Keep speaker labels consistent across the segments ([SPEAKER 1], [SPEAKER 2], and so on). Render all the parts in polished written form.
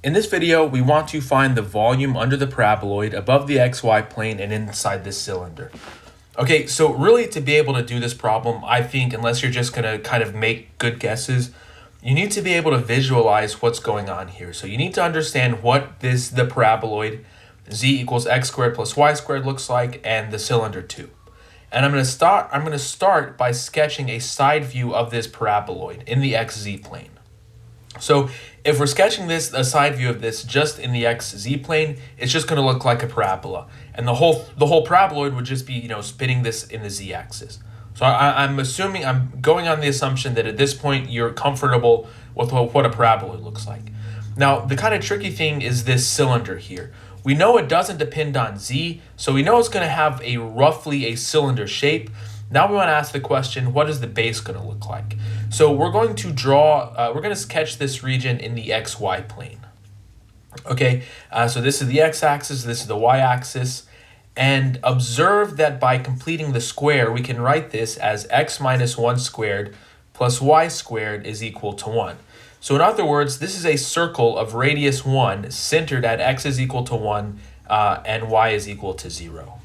[SPEAKER 1] In this video, we want to find the volume under the paraboloid above the xy plane and inside this cylinder. Okay, so really to be able to do this problem, I think unless you're just gonna kind of make good guesses, you need to be able to visualize what's going on here. So you need to understand what the paraboloid z equals x squared plus y squared looks like and the cylinder too. And I'm gonna start by sketching a side view of this paraboloid in the xz plane. So if we're sketching a side view of this just in the xz plane, it's just going to look like a parabola, and the whole paraboloid would just be spinning this in the z-axis. So I'm going on the assumption that at this point you're comfortable with what a paraboloid looks like. Now the kind of tricky thing is this cylinder here. We know it doesn't depend on z, so we know it's going to have roughly a cylinder shape. Now we want to ask the question, what is the base going to look like? So we're going to we're going to sketch this region in the xy plane. Okay, so this is the x-axis, this is the y-axis, and observe that by completing the square, we can write this as x minus 1 squared plus y squared is equal to 1. So in other words, this is a circle of radius 1 centered at x is equal to 1 and y is equal to 0.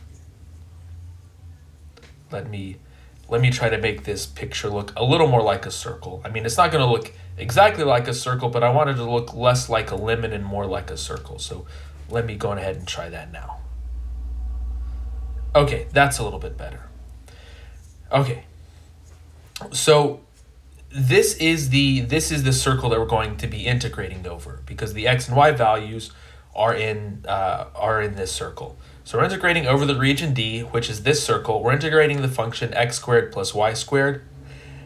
[SPEAKER 1] Let me try to make this picture look a little more like a circle. I mean, it's not going to look exactly like a circle, but I want it to look less like a lemon and more like a circle. So let me go ahead and try that now. Okay, that's a little bit better. Okay, so this is the circle that we're going to be integrating over because the x and y values are in this circle. So we're integrating over the region D, which is this circle. We're integrating the function x squared plus y squared.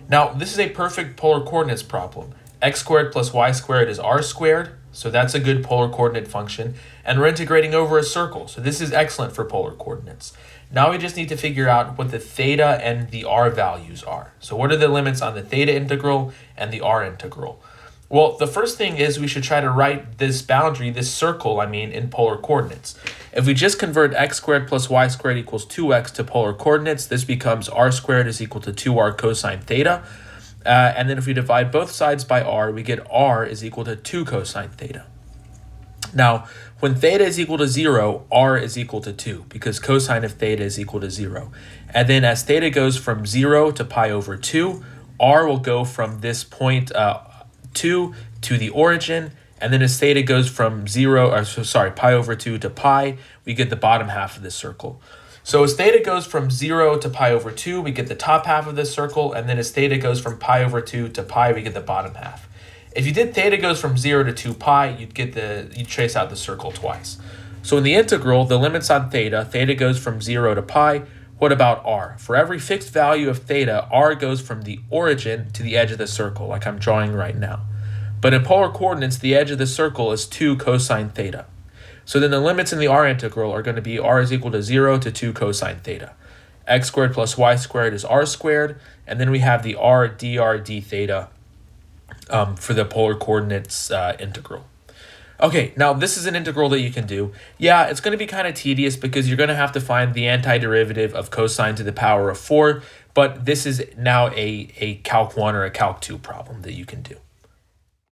[SPEAKER 1] Now, this is a perfect polar coordinates problem. X squared plus y squared is r squared, so that's a good polar coordinate function. And we're integrating over a circle, so this is excellent for polar coordinates. Now we just need to figure out what the theta and the r values are. So what are the limits on the theta integral and the r integral? Well, the first thing is we should try to write this boundary, this circle, in polar coordinates. If we just convert x squared plus y squared equals 2x to polar coordinates, this becomes r squared is equal to 2r cosine theta. And then if we divide both sides by r, we get r is equal to 2 cosine theta. Now, when theta is equal to 0, r is equal to 2 because cosine of theta is equal to 0. And then as theta goes from 0 to pi over 2, r will go from this point 2 to the origin, and then as theta goes from pi over 2 to pi, we get the bottom half of this circle. So as theta goes from 0 to pi over 2, we get the top half of this circle, and then as theta goes from pi over 2 to pi, we get the bottom half. If you did theta goes from 0 to 2 pi, you'd trace out the circle twice. So in the integral, the limits on theta goes from 0 to pi. What about r? For every fixed value of theta, r goes from the origin to the edge of the circle, like I'm drawing right now. But in polar coordinates, the edge of the circle is 2 cosine theta. So then the limits in the r integral are going to be r is equal to 0 to 2 cosine theta. X squared plus y squared is r squared, and then we have the r dr d theta for the polar coordinates integral. Okay, now this is an integral that you can do. Yeah, it's going to be kind of tedious because you're going to have to find the antiderivative of cosine to the power of 4, but this is now a Calc 1 or a Calc 2 problem that you can do.